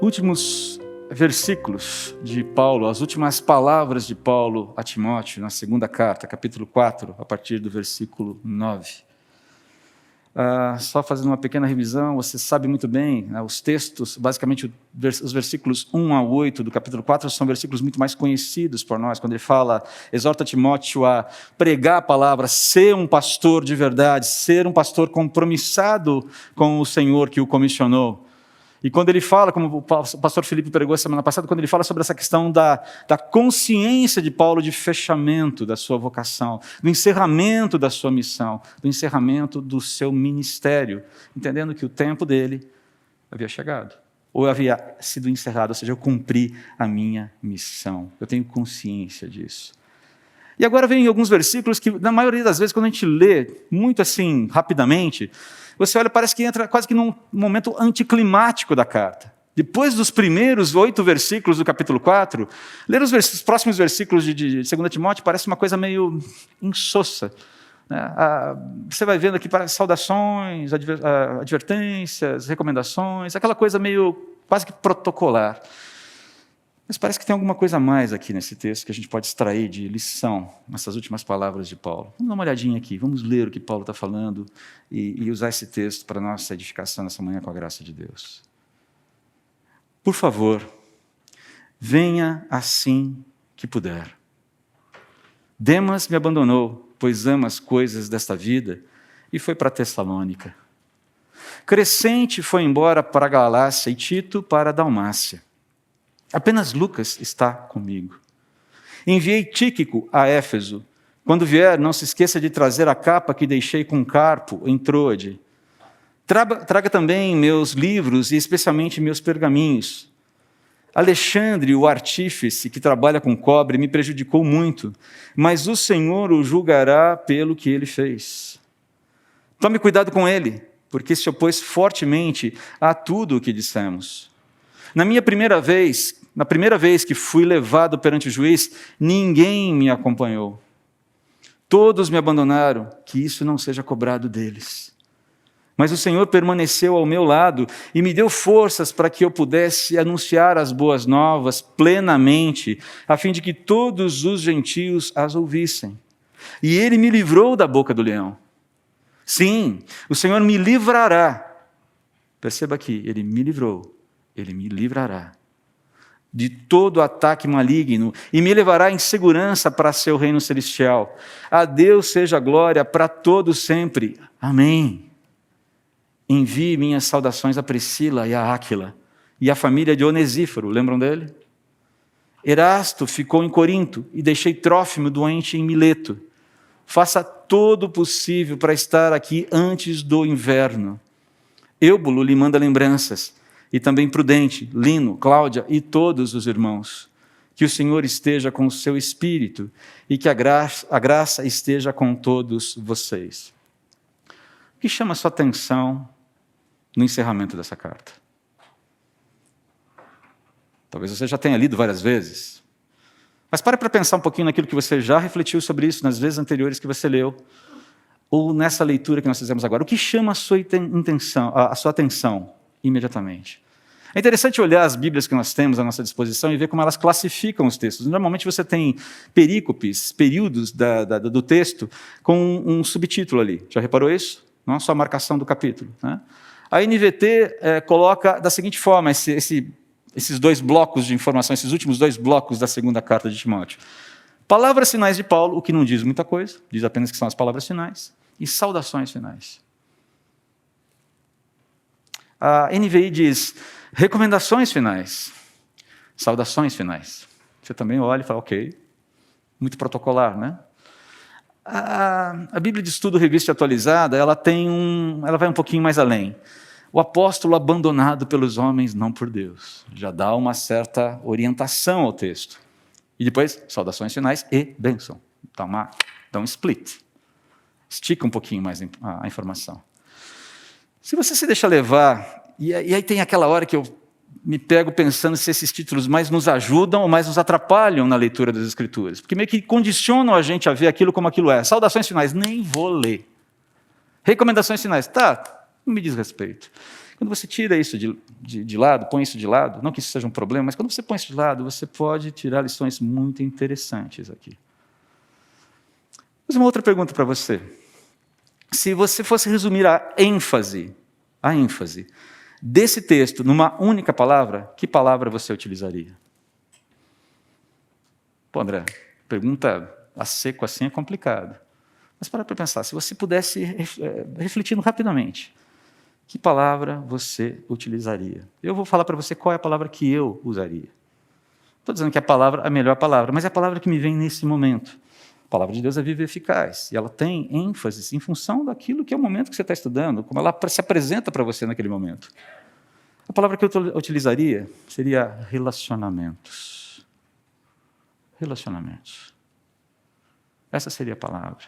últimos versículos de Paulo, as últimas palavras de Paulo a Timóteo, na segunda carta, capítulo 4, a partir do versículo 9. Só fazendo uma pequena revisão, você sabe muito bem, né, os textos, basicamente os versículos 1 a 8 do capítulo 4 são versículos muito mais conhecidos por nós, quando ele fala, exorta Timóteo a pregar a palavra, ser um pastor de verdade, ser um pastor compromissado com o Senhor que o comissionou. E quando ele fala, como o pastor Felipe pregou semana passada, quando ele fala sobre essa questão da consciência de Paulo de fechamento da sua vocação, do encerramento da sua missão, do encerramento do seu ministério, entendendo que o tempo dele havia chegado, ou havia sido encerrado, ou seja, eu cumpri a minha missão. Eu tenho consciência disso. E agora vem alguns versículos que, na maioria das vezes, quando a gente lê muito assim, rapidamente, você olha, parece que entra quase que num momento anticlimático da carta. Depois dos primeiros 8 versículos do capítulo 4, ler os próximos versículos de 2 Timóteo parece uma coisa meio insossa. Você vai vendo aqui saudações, advertências, recomendações, aquela coisa meio quase que protocolar. Mas parece que tem alguma coisa a mais aqui nesse texto que a gente pode extrair de lição, nessas últimas palavras de Paulo. Vamos dar uma olhadinha aqui, vamos ler o que Paulo está falando e usar esse texto para a nossa edificação nessa manhã com a graça de Deus. Por favor, venha assim que puder. Demas me abandonou, pois ama as coisas desta vida, e foi para Tessalônica. Crescente foi embora para a Galácia e Tito para a Dalmácia. Apenas Lucas está comigo. Enviei Tíquico a Éfeso. Quando vier, não se esqueça de trazer a capa que deixei com Carpo em Troade. Traga também meus livros e especialmente meus pergaminhos. Alexandre, o artífice que trabalha com cobre, me prejudicou muito, mas o Senhor o julgará pelo que ele fez. Tome cuidado com ele, porque se opôs fortemente a tudo o que dissemos. Na primeira vez que fui levado perante o juiz, ninguém me acompanhou. Todos me abandonaram, que isso não seja cobrado deles. Mas o Senhor permaneceu ao meu lado e me deu forças para que eu pudesse anunciar as boas novas plenamente, a fim de que todos os gentios as ouvissem. E Ele me livrou da boca do leão. Sim, o Senhor me livrará. Perceba aqui, Ele me livrou. Ele me livrará de todo ataque maligno e me levará em segurança para seu reino celestial. A Deus seja a glória para todos sempre. Amém. Envie minhas saudações a Priscila e a Áquila e a família de Onesíforo, lembram dele? Erasto ficou em Corinto e deixei Trófimo doente em Mileto. Faça todo o possível para estar aqui antes do inverno. Eubulo lhe manda lembranças. E também Prudente, Lino, Cláudia e todos os irmãos. Que o Senhor esteja com o seu espírito e que a graça esteja com todos vocês. O que chama a sua atenção no encerramento dessa carta? Talvez você já tenha lido várias vezes. Mas pare para pensar um pouquinho naquilo que você já refletiu sobre isso nas vezes anteriores que você leu, ou nessa leitura que nós fizemos agora. O que chama a sua atenção imediatamente? É interessante olhar as Bíblias que nós temos à nossa disposição e ver como elas classificam os textos. Normalmente você tem perícopes, períodos do texto, com um subtítulo ali. Já reparou isso? Não é só a marcação do capítulo, né? A NVT coloca da seguinte forma esses 2 blocos de informação, esses últimos 2 blocos da segunda carta de Timóteo. Palavras finais de Paulo, o que não diz muita coisa, diz apenas que são as palavras finais, e saudações finais. A NVI diz recomendações finais, saudações finais. Você também olha e fala, ok, muito protocolar, né? A Bíblia de Estudo Revista Atualizada, ela vai um pouquinho mais além. O apóstolo abandonado pelos homens, não por Deus. Já dá uma certa orientação ao texto. E depois, saudações finais e bênção. Dá um split. Estica um pouquinho mais a informação. Se você se deixa levar, e aí tem aquela hora que eu me pego pensando se esses títulos mais nos ajudam ou mais nos atrapalham na leitura das Escrituras, porque meio que condicionam a gente a ver aquilo como aquilo é. Saudações finais, nem vou ler. Recomendações finais, não me diz respeito. Quando você tira isso de lado, põe isso de lado, não que isso seja um problema, mas quando você põe isso de lado, você pode tirar lições muito interessantes aqui. Mas uma outra pergunta para você. Se você fosse resumir a ênfase desse texto numa única palavra, que palavra você utilizaria? Pô, André, pergunta a seco assim é complicado. Mas para pensar, se você pudesse, refletindo rapidamente, que palavra você utilizaria? Eu vou falar para você qual é a palavra que eu usaria. Estou dizendo que é a melhor palavra, mas é a palavra que me vem nesse momento. A palavra de Deus é viva e eficaz, e ela tem ênfase em função daquilo que é o momento que você está estudando, como ela se apresenta para você naquele momento. A palavra que eu utilizaria seria relacionamentos. Relacionamentos. Essa seria a palavra.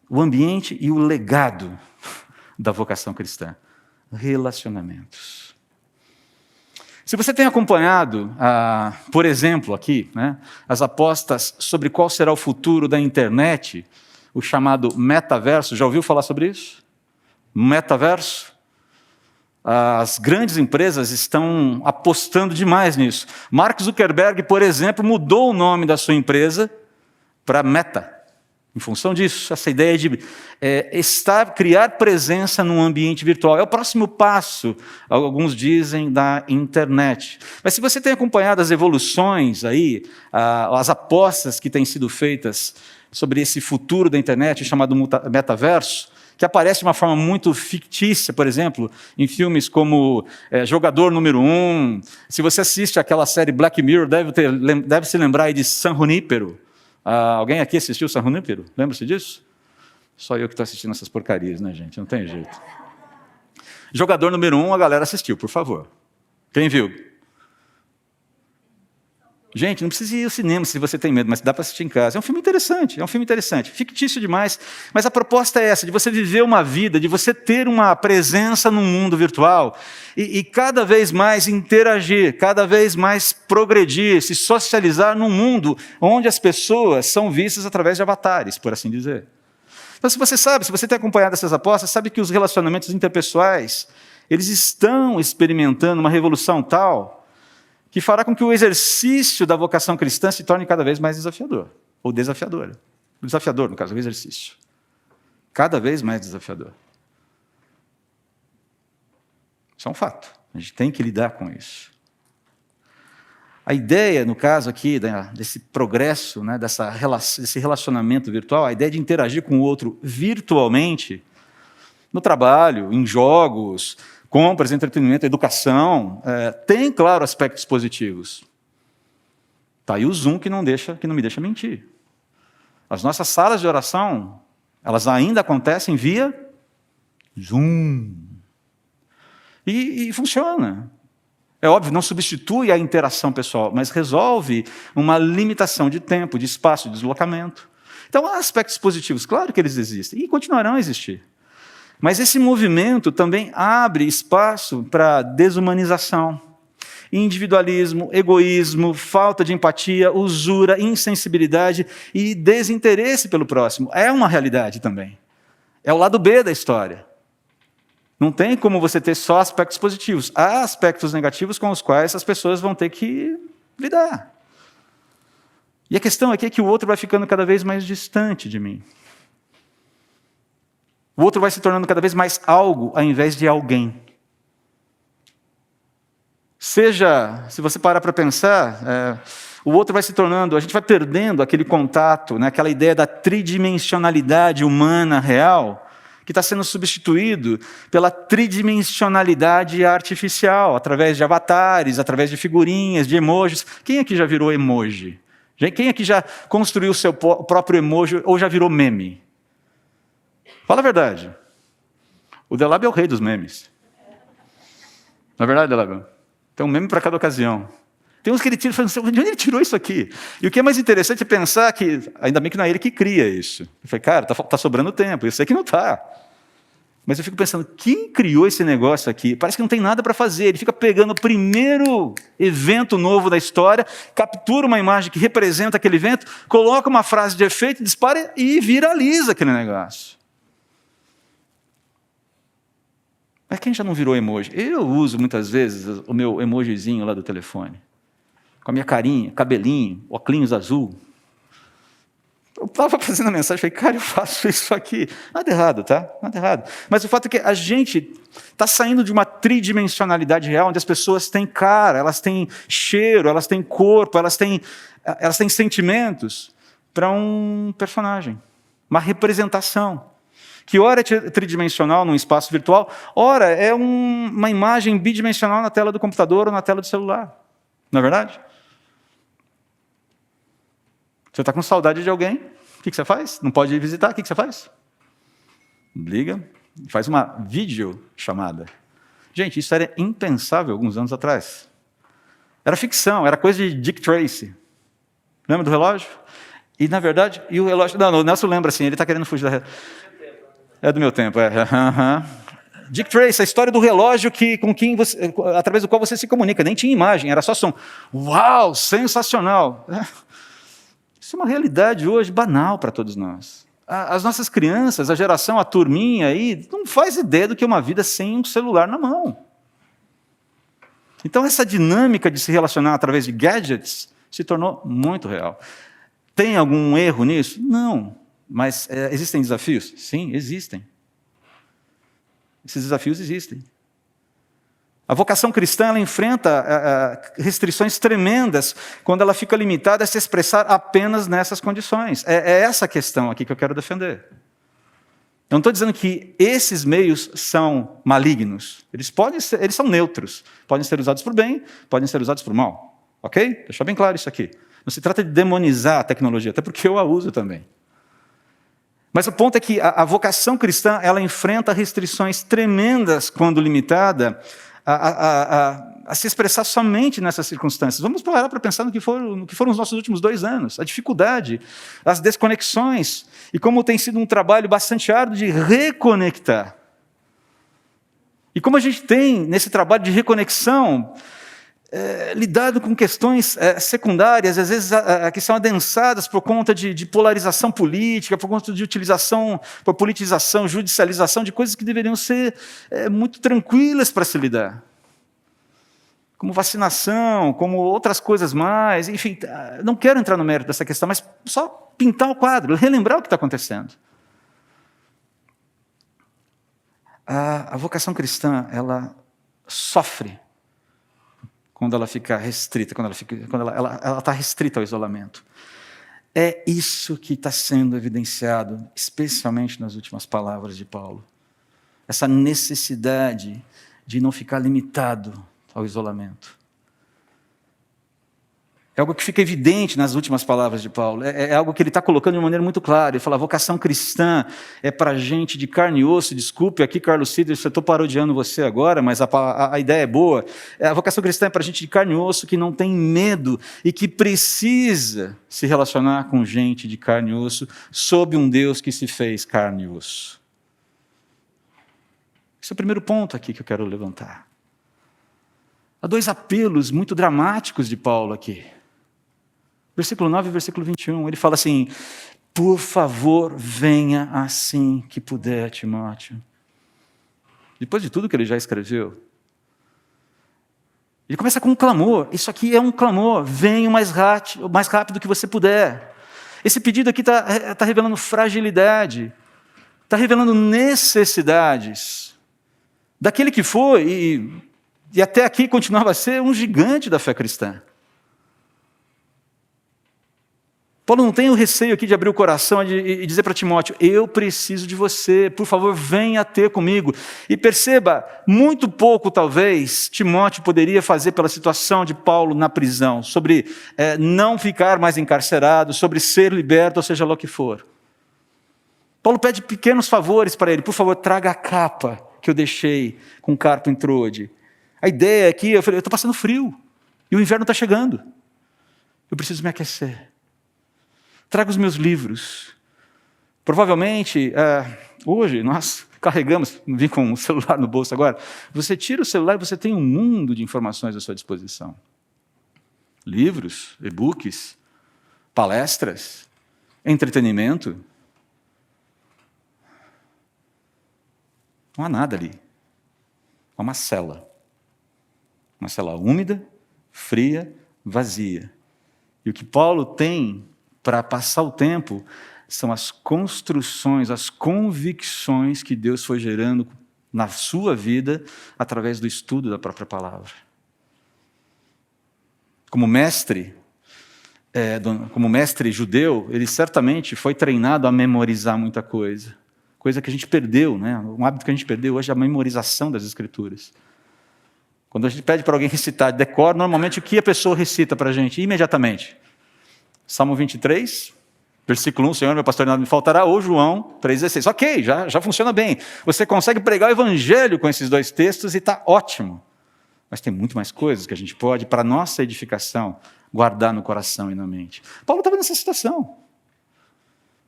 O ambiente e o legado da vocação cristã. Relacionamentos. Se você tem acompanhado, por exemplo, aqui, as apostas sobre qual será o futuro da internet, o chamado metaverso, já ouviu falar sobre isso? Metaverso? As grandes empresas estão apostando demais nisso. Mark Zuckerberg, por exemplo, mudou o nome da sua empresa para Meta. Em função disso, essa ideia de criar presença num ambiente virtual. É o próximo passo, alguns dizem, da internet. Mas se você tem acompanhado as evoluções aí, as apostas que têm sido feitas sobre esse futuro da internet, chamado metaverso, que aparece de uma forma muito fictícia, por exemplo, em filmes como Jogador Número 1. Se você assiste aquela série Black Mirror, deve se lembrar aí de San Junípero. Alguém aqui assistiu San Junípero? Lembra-se disso? Só eu que estou assistindo essas porcarias, né, gente? Não tem jeito. Jogador Número 1, a galera assistiu, por favor. Quem viu? Gente, não precisa ir ao cinema se você tem medo, mas dá para assistir em casa. É um filme interessante, fictício demais, mas a proposta é essa, de você viver uma vida, de você ter uma presença no mundo virtual e cada vez mais interagir, cada vez mais progredir, se socializar num mundo onde as pessoas são vistas através de avatares, por assim dizer. Então, se você tem acompanhado essas apostas, sabe que os relacionamentos interpessoais, eles estão experimentando uma revolução tal que fará com que o exercício da vocação cristã se torne cada vez mais desafiador. Ou desafiadora. Desafiador, no caso, o exercício. Cada vez mais desafiador. Isso é um fato. A gente tem que lidar com isso. A ideia, no caso aqui, desse progresso, desse relacionamento virtual, a ideia de interagir com o outro virtualmente, no trabalho, em jogos, compras, entretenimento, educação, tem, claro, aspectos positivos. Está aí o Zoom que não me deixa mentir. As nossas salas de oração, elas ainda acontecem via Zoom. E funciona. É óbvio, não substitui a interação pessoal, mas resolve uma limitação de tempo, de espaço, de deslocamento. Então, há aspectos positivos, claro que eles existem, e continuarão a existir. Mas esse movimento também abre espaço para desumanização, individualismo, egoísmo, falta de empatia, usura, insensibilidade e desinteresse pelo próximo. É uma realidade também. É o lado B da história. Não tem como você ter só aspectos positivos. Há aspectos negativos com os quais as pessoas vão ter que lidar. E a questão aqui é que o outro vai ficando cada vez mais distante de mim. O outro vai se tornando cada vez mais algo, ao invés de alguém. Se você parar para pensar, o outro vai se tornando, a gente vai perdendo aquele contato, aquela ideia da tridimensionalidade humana real, que está sendo substituído pela tridimensionalidade artificial, através de avatares, através de figurinhas, de emojis. Quem aqui já virou emoji? Quem aqui já construiu o seu próprio emoji ou já virou meme? Fala a verdade. O Delab é o rei dos memes. Não é verdade, Delab? Tem um meme para cada ocasião. Tem uns que ele tira e fala assim, de onde ele tirou isso aqui? E o que é mais interessante é pensar que, ainda bem que não é ele que cria isso. Eu falei, cara, está sobrando tempo, eu sei que não está. Mas eu fico pensando, quem criou esse negócio aqui? Parece que não tem nada para fazer. Ele fica pegando o primeiro evento novo da história, captura uma imagem que representa aquele evento, coloca uma frase de efeito, dispara e viraliza aquele negócio. Mas quem já não virou emoji? Eu uso muitas vezes o meu emojizinho lá do telefone, com a minha carinha, cabelinho, óculos azul. Eu estava fazendo a mensagem, falei, cara, eu faço isso aqui. Nada errado, tá? Nada errado. Mas o fato é que a gente está saindo de uma tridimensionalidade real, onde as pessoas têm cara, elas têm cheiro, elas têm corpo, elas têm sentimentos, para um personagem, uma representação. Que ora é tridimensional num espaço virtual, ora é uma imagem bidimensional na tela do computador ou na tela do celular. Não é verdade? Você está com saudade de alguém, o que você faz? Não pode ir visitar, o que você faz? Liga, faz uma videochamada. Gente, isso era impensável alguns anos atrás. Era ficção, era coisa de Dick Tracy. Lembra do relógio? E, na verdade, o relógio... Não, o Nelson lembra assim, ele está querendo fugir da... É do meu tempo, é. Dick Tracy, a história do relógio através do qual você se comunica. Nem tinha imagem, era só som. Uau, sensacional! Isso é uma realidade hoje banal para todos nós. As nossas crianças, a geração, a turminha aí, não faz ideia do que é uma vida sem um celular na mão. Então, essa dinâmica de se relacionar através de gadgets se tornou muito real. Tem algum erro nisso? Não. Mas existem desafios? Sim, existem. Esses desafios existem. A vocação cristã ela enfrenta restrições tremendas quando ela fica limitada a se expressar apenas nessas condições. É essa a questão aqui que eu quero defender. Eu não estou dizendo que esses meios são malignos. Eles são neutros. Podem ser usados por bem, podem ser usados por mal. Ok? Deixar bem claro isso aqui. Não se trata de demonizar a tecnologia, até porque eu a uso também. Mas o ponto é que a vocação cristã ela enfrenta restrições tremendas quando limitada a se expressar somente nessas circunstâncias. Vamos parar para pensar no que foram os nossos últimos 2 anos. A dificuldade, as desconexões, e como tem sido um trabalho bastante árduo de reconectar. E como a gente tem, nesse trabalho de reconexão, lidado com questões secundárias, às vezes que são adensadas por conta de polarização política, por conta de utilização, por politização, judicialização de coisas que deveriam ser muito tranquilas para se lidar. Como vacinação, como outras coisas mais, enfim, não quero entrar no mérito dessa questão, mas só pintar o quadro, relembrar o que está acontecendo. A vocação cristã, ela sofre quando ela fica restrita, quando ela está restrita ao isolamento. É isso que está sendo evidenciado, especialmente nas últimas palavras de Paulo. Essa necessidade de não ficar limitado ao isolamento. É algo que fica evidente nas últimas palavras de Paulo. É algo que ele está colocando de uma maneira muito clara. Ele fala, a vocação cristã é para gente de carne e osso. Desculpe aqui, Carlos Cid, eu estou parodiando você agora, mas a ideia é boa. A vocação cristã é para gente de carne e osso que não tem medo e que precisa se relacionar com gente de carne e osso sob um Deus que se fez carne e osso. Esse é o primeiro ponto aqui que eu quero levantar. Há 2 apelos muito dramáticos de Paulo aqui. Versículo 9 e versículo 21, ele fala assim, por favor, venha assim que puder, Timóteo. Depois de tudo que ele já escreveu, ele começa com um clamor, isso aqui é um clamor, venha o mais rápido que você puder. Esse pedido aqui está revelando fragilidade, está revelando necessidades daquele que foi e até aqui continuava a ser um gigante da fé cristã. Paulo não tem o receio aqui de abrir o coração e dizer para Timóteo, eu preciso de você, por favor, venha ter comigo. E perceba, muito pouco talvez Timóteo poderia fazer pela situação de Paulo na prisão, sobre não ficar mais encarcerado, sobre ser liberto, ou seja lá o que for. Paulo pede pequenos favores para ele, por favor, traga a capa que eu deixei com Carpo em Troade. A ideia é que eu estou passando frio, e o inverno está chegando, eu preciso me aquecer. Traga os meus livros. Provavelmente, hoje, nós carregamos, vim com o celular no bolso agora, você tira o celular e você tem um mundo de informações à sua disposição. Livros, e-books, palestras, entretenimento. Não há nada ali. a uma cela. Uma cela úmida, fria, vazia. E o que Paulo tem para passar o tempo são as construções, as convicções que Deus foi gerando na sua vida através do estudo da própria palavra. Como mestre judeu, ele certamente foi treinado a memorizar muita coisa. Coisa que a gente perdeu, né? Um hábito que a gente perdeu hoje é a memorização das Escrituras. Quando a gente pede para alguém recitar de decor, normalmente o que a pessoa recita para a gente? Imediatamente. Salmo 23, versículo 1, Senhor, meu pastor, nada me faltará, ou João 3,16. Ok, já funciona bem. Você consegue pregar o evangelho com esses dois textos e está ótimo. Mas tem muito mais coisas que a gente pode, para a nossa edificação, guardar no coração e na mente. Paulo estava nessa situação.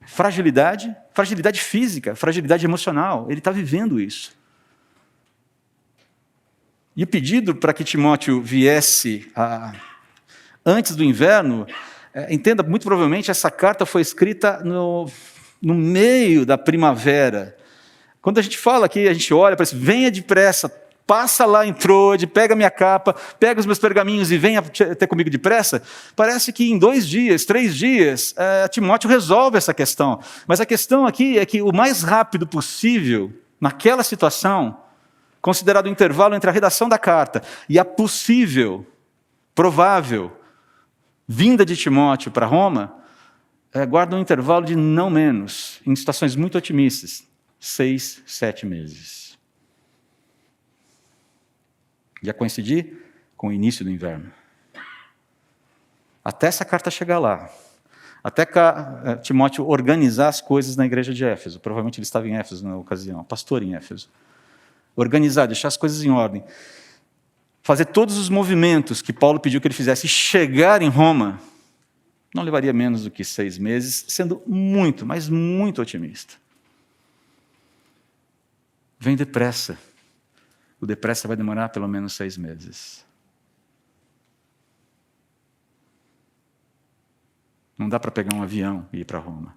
Fragilidade física, fragilidade emocional. Ele está vivendo isso. E o pedido para que Timóteo viesse antes do inverno, entenda, muito provavelmente essa carta foi escrita no meio da primavera. Quando a gente fala aqui, a gente olha para isso, venha depressa, passa lá em Troade, pega minha capa, pega os meus pergaminhos e venha ter comigo depressa. Parece que em 2 dias, 3 dias, Timóteo resolve essa questão. Mas a questão aqui é que o mais rápido possível, naquela situação, considerado o intervalo entre a redação da carta e a possível, provável, vinda de Timóteo para Roma, guarda um intervalo de não menos, em situações muito otimistas, 6, 7 meses. Ia coincidir com o início do inverno. Até essa carta chegar lá, até Timóteo organizar as coisas na igreja de Éfeso, provavelmente ele estava em Éfeso na ocasião, pastor em Éfeso. Organizar, deixar as coisas em ordem, fazer todos os movimentos que Paulo pediu que ele fizesse e chegar em Roma, não levaria menos do que 6 meses, sendo muito, mas muito otimista. Vem depressa. O depressa vai demorar pelo menos 6 meses. Não dá para pegar um avião e ir para Roma.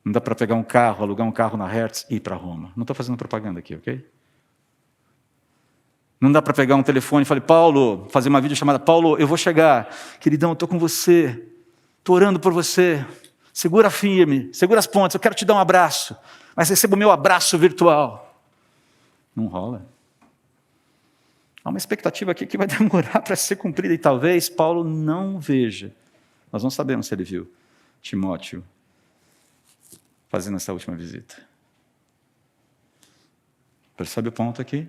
Não dá para pegar um carro, alugar um carro na Hertz e ir para Roma. Não estou fazendo propaganda aqui, ok? Não dá para pegar um telefone e falar, Paulo, fazer uma videochamada, Paulo, eu vou chegar. Queridão, eu estou com você. Estou orando por você. Segura firme, segura as pontas, eu quero te dar um abraço. Mas receba o meu abraço virtual. Não rola. Há uma expectativa aqui que vai demorar para ser cumprida e talvez Paulo não veja. Nós não sabemos se ele viu Timóteo fazendo essa última visita. Percebe o ponto aqui?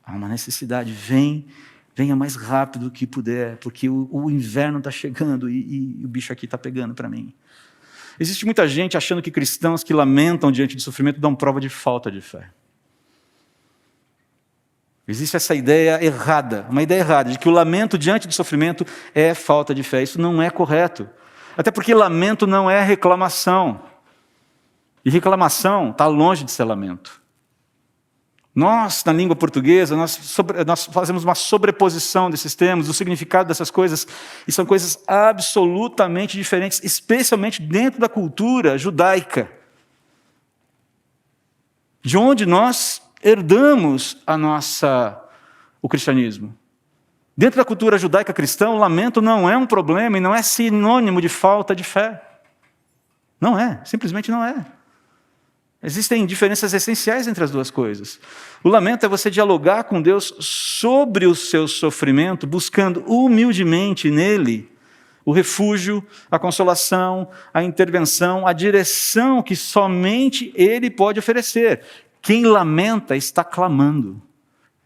Há uma necessidade, venha mais rápido que puder, porque o inverno está chegando e o bicho aqui está pegando para mim. Existe muita gente achando que cristãos que lamentam diante de sofrimento dão prova de falta de fé. Existe essa ideia errada, uma ideia errada, de que o lamento diante do sofrimento é falta de fé. Isso não é correto. Até porque lamento não é reclamação. E reclamação está longe de ser lamento. Nós, na língua portuguesa, nós fazemos uma sobreposição desses termos, do significado dessas coisas, e são coisas absolutamente diferentes, especialmente dentro da cultura judaica, de onde nós herdamos o cristianismo. Dentro da cultura judaica cristã, o lamento não é um problema e não é sinônimo de falta de fé. Não é, simplesmente não é. Existem diferenças essenciais entre as duas coisas. O lamento é você dialogar com Deus sobre o seu sofrimento, buscando humildemente nele o refúgio, a consolação, a intervenção, a direção que somente Ele pode oferecer. Quem lamenta está clamando,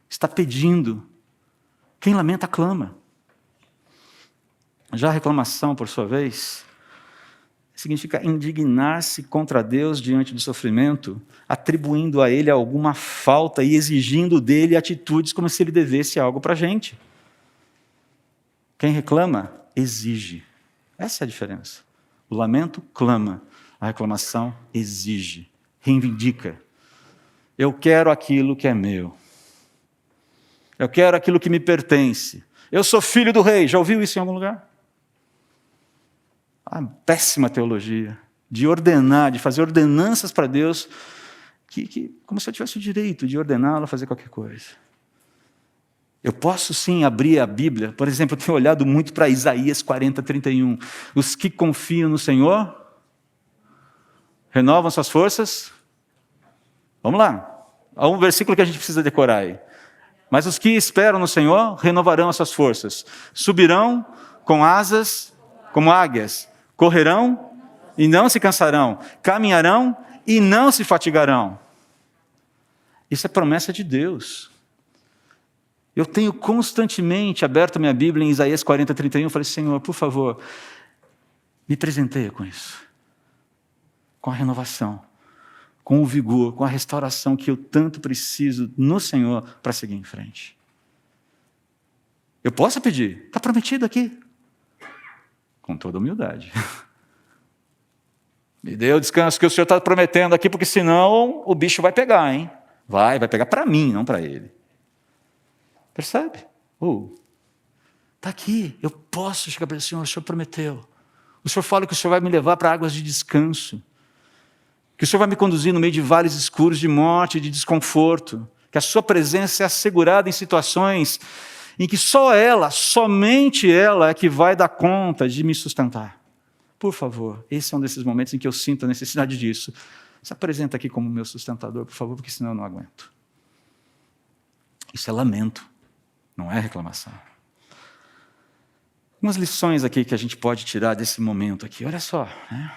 está pedindo. Quem lamenta, clama. Já a reclamação, por sua vez, significa indignar-se contra Deus diante do sofrimento, atribuindo a Ele alguma falta e exigindo dele atitudes como se Ele devesse algo para a gente. Quem reclama, exige. Essa é a diferença. O lamento clama, a reclamação exige, reivindica. Eu quero aquilo que é meu. Eu quero aquilo que me pertence. Eu sou filho do rei. Já ouviu isso em algum lugar? A péssima teologia de ordenar, de fazer ordenanças para Deus como se eu tivesse o direito de ordená-lo a fazer qualquer coisa. Eu posso sim abrir a Bíblia. Por exemplo, eu tenho olhado muito para Isaías 40, 31. Os que confiam no Senhor renovam suas forças. Vamos lá. Há um versículo que a gente precisa decorar aí. Mas os que esperam no Senhor renovarão as suas forças. Subirão com asas como águias. Correrão e não se cansarão. Caminharão e não se fatigarão. Isso é promessa de Deus. Eu tenho constantemente aberto a minha Bíblia em Isaías 40, 31. Eu falei, Senhor, por favor, me presenteia com isso. Com a renovação, com o vigor, com a restauração que eu tanto preciso no Senhor para seguir em frente. Eu posso pedir? Está prometido aqui. Com toda humildade. Me dê o descanso que o Senhor está prometendo aqui, porque senão o bicho vai pegar, hein? Vai pegar para mim, não para ele. Percebe? Está aqui, eu posso chegar para o Senhor prometeu. O Senhor fala que o Senhor vai me levar para águas de descanso, que o Senhor vai me conduzir no meio de vales escuros de morte e de desconforto, que a sua presença é assegurada em situações em que só ela, somente ela é que vai dar conta de me sustentar. Por favor, esse é um desses momentos em que eu sinto a necessidade disso. Se apresenta aqui como meu sustentador, por favor, porque senão eu não aguento. Isso é lamento. Não é reclamação. Umas lições aqui que a gente pode tirar desse momento aqui. Olha só, né?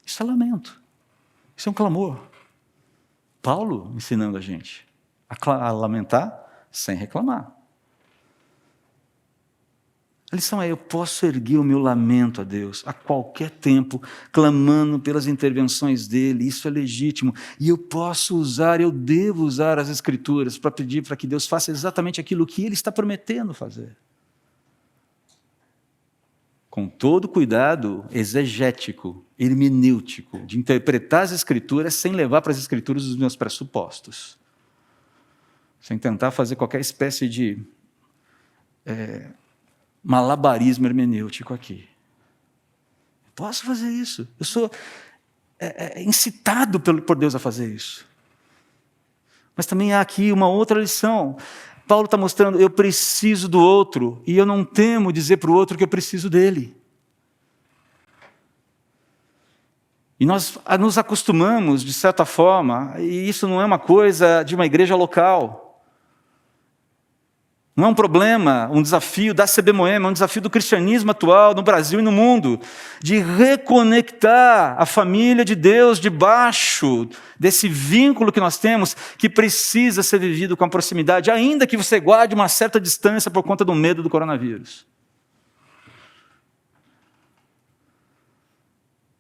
Isso é lamento. Isso é um clamor. Paulo ensinando a gente a lamentar sem reclamar. A lição é, eu posso erguer o meu lamento a Deus a qualquer tempo, clamando pelas intervenções dEle, isso é legítimo. E eu posso usar, eu devo usar as Escrituras para pedir para que Deus faça exatamente aquilo que Ele está prometendo fazer. Com todo cuidado exegético, hermenêutico, de interpretar as Escrituras sem levar para as Escrituras os meus pressupostos. Sem tentar fazer qualquer espécie de malabarismo hermenêutico aqui. Posso fazer isso. Eu sou incitado por Deus a fazer isso. Mas também há aqui uma outra lição. Paulo está mostrando, eu preciso do outro, e eu não temo dizer para o outro que eu preciso dele. E nós nos acostumamos, de certa forma, e isso não é uma coisa de uma igreja local. Não é um problema, um desafio da CB Moema, é um desafio do cristianismo atual no Brasil e no mundo, de reconectar a família de Deus debaixo desse vínculo que nós temos, que precisa ser vivido com proximidade, ainda que você guarde uma certa distância por conta do medo do coronavírus.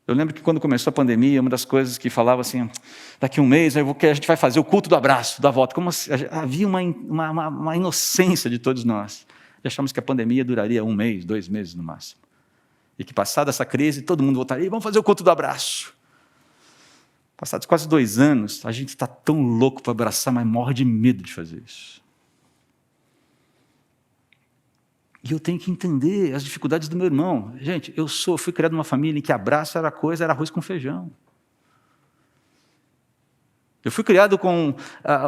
Eu lembro que quando começou a pandemia, uma das coisas que falava assim, daqui a um mês a gente vai fazer o culto do abraço, da volta. Como havia uma inocência de todos nós. E achamos que a pandemia duraria 1 mês, 2 meses no máximo. E que passada essa crise, todo mundo voltaria, vamos fazer o culto do abraço. Passados quase 2 anos, a gente está tão louco para abraçar, mas morre de medo de fazer isso. E eu tenho que entender as dificuldades do meu irmão. Gente, eu fui criado numa família em que abraço era arroz com feijão. Eu fui criado com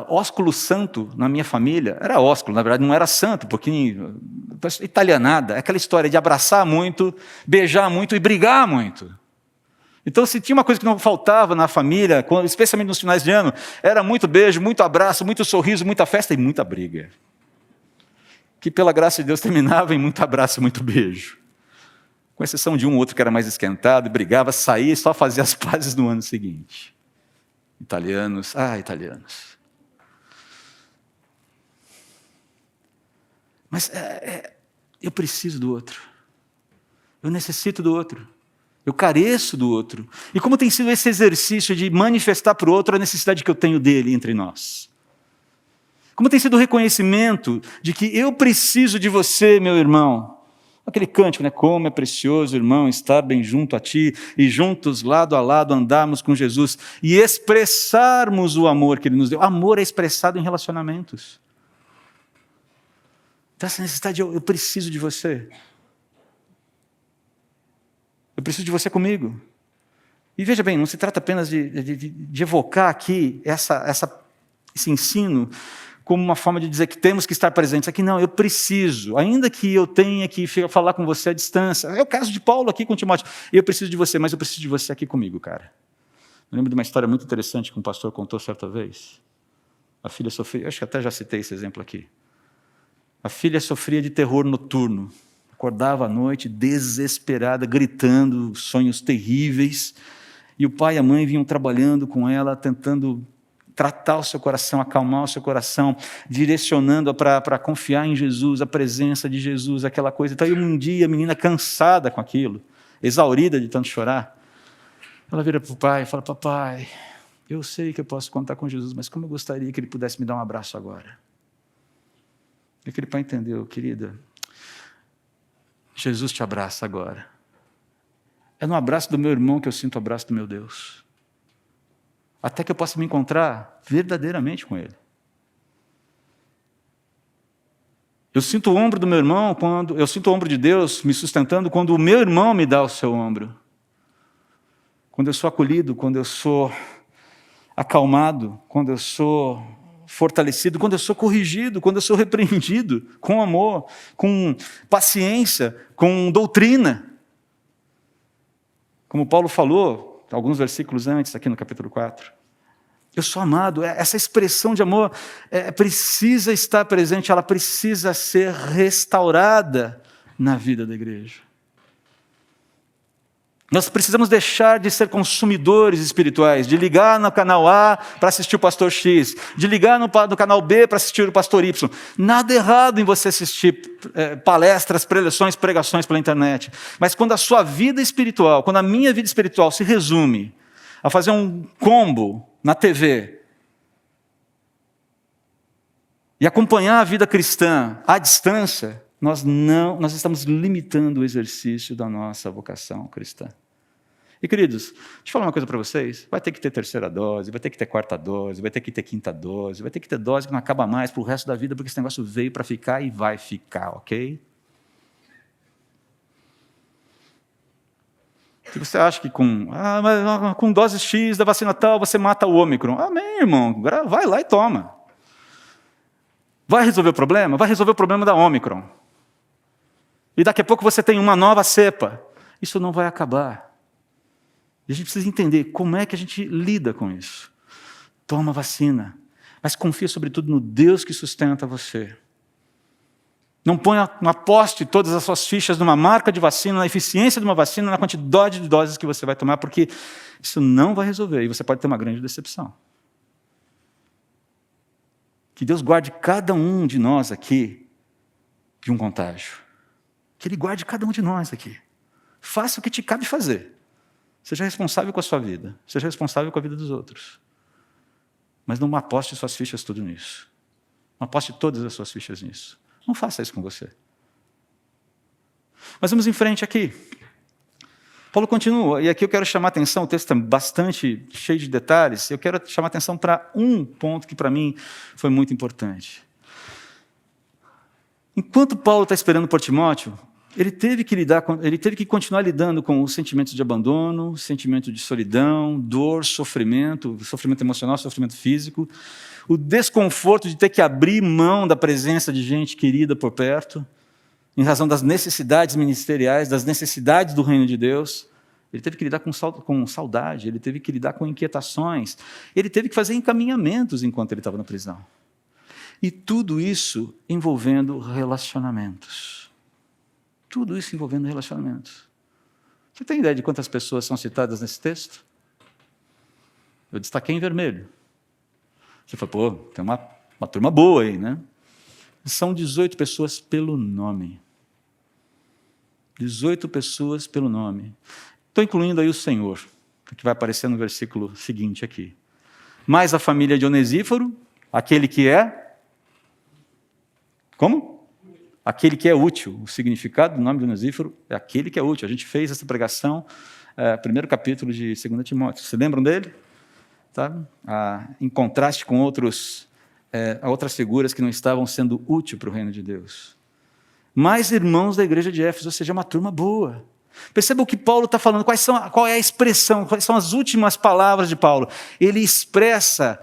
ósculo santo na minha família. Era ósculo, na verdade não era santo, porque italianada, aquela história de abraçar muito, beijar muito e brigar muito. Então, se tinha uma coisa que não faltava na família, especialmente nos finais de ano, era muito beijo, muito abraço, muito sorriso, muita festa e muita briga. Que pela graça de Deus terminava em muito abraço e muito beijo. Com exceção de um ou outro que era mais esquentado, brigava, saía e só fazia as pazes no ano seguinte. Italianos. Mas eu preciso do outro. Eu necessito do outro. Eu careço do outro. E como tem sido esse exercício de manifestar para o outro a necessidade que eu tenho dele entre nós? Como tem sido o reconhecimento de que eu preciso de você, meu irmão? Aquele cântico, né? Como é precioso, irmão, estar bem junto a ti e juntos, lado a lado, andarmos com Jesus e expressarmos o amor que Ele nos deu. Amor é expressado em relacionamentos. Então, essa necessidade, eu preciso de você. Eu preciso de você comigo. E veja bem, não se trata apenas de evocar aqui esse ensino como uma forma de dizer que temos que estar presentes. Aqui não, eu preciso, ainda que eu tenha que falar com você à distância. É o caso de Paulo aqui com Timóteo. Eu preciso de você, mas eu preciso de você aqui comigo, cara. Eu lembro de uma história muito interessante que um pastor contou certa vez. A filha sofria, acho que até já citei esse exemplo aqui. A filha sofria de terror noturno. Acordava à noite, desesperada, gritando, sonhos terríveis. E o pai e a mãe vinham trabalhando com ela, tentando tratar o seu coração, acalmar o seu coração, direcionando-a para confiar em Jesus, a presença de Jesus, aquela coisa. Então, um dia, a menina cansada com aquilo, exaurida de tanto chorar, ela vira para o pai e fala: papai, eu sei que eu posso contar com Jesus, mas como eu gostaria que ele pudesse me dar um abraço agora. E aquele pai entendeu: querida, Jesus te abraça agora. É no abraço do meu irmão que eu sinto o abraço do meu Deus. Até que eu possa me encontrar verdadeiramente com Ele. Eu sinto o ombro do meu irmão eu sinto o ombro de Deus me sustentando quando o meu irmão me dá o seu ombro. Quando eu sou acolhido, quando eu sou acalmado, quando eu sou fortalecido, quando eu sou corrigido, quando eu sou repreendido com amor, com paciência, com doutrina. Como Paulo falou, alguns versículos antes, aqui no capítulo 4. Eu sou amado, essa expressão de amor precisa estar presente, ela precisa ser restaurada na vida da igreja. Nós precisamos deixar de ser consumidores espirituais, de ligar no canal A para assistir o pastor X, de ligar no canal B para assistir o pastor Y. Nada errado em você assistir palestras, preleções, pregações pela internet. Mas quando a sua vida espiritual, quando a minha vida espiritual se resume a fazer um combo na TV e acompanhar a vida cristã à distância, nós estamos limitando o exercício da nossa vocação cristã. E, queridos, deixa eu falar uma coisa para vocês. Vai ter que ter terceira dose, vai ter que ter quarta dose, vai ter que ter quinta dose, vai ter que ter dose que não acaba mais para o resto da vida, porque esse negócio veio para ficar e vai ficar, ok? Se você acha que com dose X da vacina tal, você mata o Ômicron. Amém, irmão. Agora vai lá e toma. Vai resolver o problema? Vai resolver o problema da Ômicron. E daqui a pouco você tem uma nova cepa. Isso não vai acabar. E a gente precisa entender como é que a gente lida com isso. Toma vacina, mas confia sobretudo no Deus que sustenta você. Não aposte todas as suas fichas numa marca de vacina, na eficiência de uma vacina, na quantidade de doses que você vai tomar, porque isso não vai resolver e você pode ter uma grande decepção. Que Deus guarde cada um de nós aqui de um contágio. Que Ele guarde cada um de nós aqui. Faça o que te cabe fazer. Seja responsável com a sua vida. Seja responsável com a vida dos outros. Mas não aposte suas fichas tudo nisso. Não aposte todas as suas fichas nisso. Não faça isso com você. Mas vamos em frente aqui. Paulo continua, e aqui eu quero chamar a atenção, o texto é bastante cheio de detalhes, eu quero chamar a atenção para um ponto que para mim foi muito importante. Enquanto Paulo está esperando por Timóteo, ele teve que continuar lidando com os sentimentos de abandono, sentimento de solidão, dor, sofrimento emocional, sofrimento físico, o desconforto de ter que abrir mão da presença de gente querida por perto, em razão das necessidades ministeriais, das necessidades do reino de Deus. Ele teve que lidar com saudade, ele teve que lidar com inquietações, ele teve que fazer encaminhamentos enquanto ele estava na prisão. E tudo isso envolvendo relacionamentos. Tudo isso envolvendo relacionamentos. Você tem ideia de quantas pessoas são citadas nesse texto? Eu destaquei em vermelho. Você fala, pô, tem uma turma boa aí, né? São 18 pessoas pelo nome. 18 pessoas pelo nome. Estou incluindo aí o Senhor, que vai aparecer no versículo seguinte aqui. Mais a família de Onesíforo, aquele que é... Como? Aquele que é útil. O significado do nome de Onesíforo é aquele que é útil. A gente fez essa pregação, primeiro capítulo de 2 Timóteo. Se lembram dele? Tá? Em contraste com outras figuras que não estavam sendo úteis para o reino de Deus. Mais irmãos da igreja de Éfeso, ou seja, uma turma boa. Perceba o que Paulo está falando, qual é a expressão, quais são as últimas palavras de Paulo. Ele expressa